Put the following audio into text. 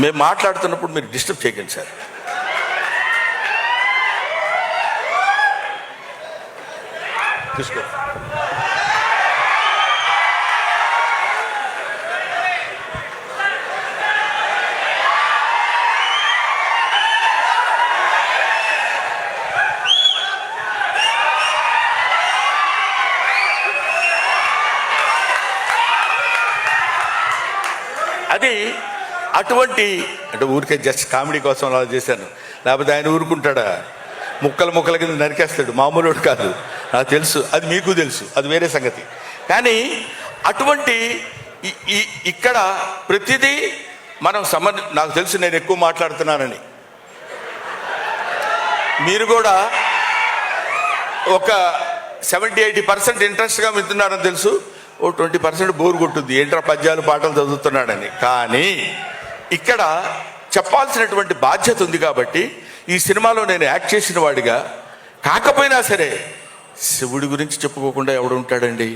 మేము మాట్లాడుతున్నప్పుడు మీరు డిస్టర్బ్ చేయకండి సార్. తీసుకో. అది అటువంటి అంటే ఊరికే జస్ట్ కామెడీ కోసం అలా చేశాను, లేకపోతే ఆయన ఊరుకుంటాడా? ముక్కల కింద నరికేస్తాడు, మామూలు కాదు. నాకు తెలుసు, అది మీకు తెలుసు, అది వేరే సంగతి. కానీ అటువంటి ఇక్కడ ప్రతిదీ మనం నాకు తెలుసు నేను ఎక్కువ మాట్లాడుతున్నానని. మీరు కూడా ఒక 70-80% ఇంట్రెస్ట్గా వింటున్నారని తెలుసు. ఓ 20% బోర్ కొట్టుద్ది, ఏంట్రా పద్యాలు పాటలు చదువుతున్నాడని. కానీ ఇక్కడ చెప్పాల్సినటువంటి బాధ్యత ఉంది కాబట్టి ఈ సినిమాలో నేను యాక్ట్ చేసిన వాడిగా కాకపోయినా సరే శివుడి గురించి చెప్పుకోకుండా ఎవడు ఉంటాడండి?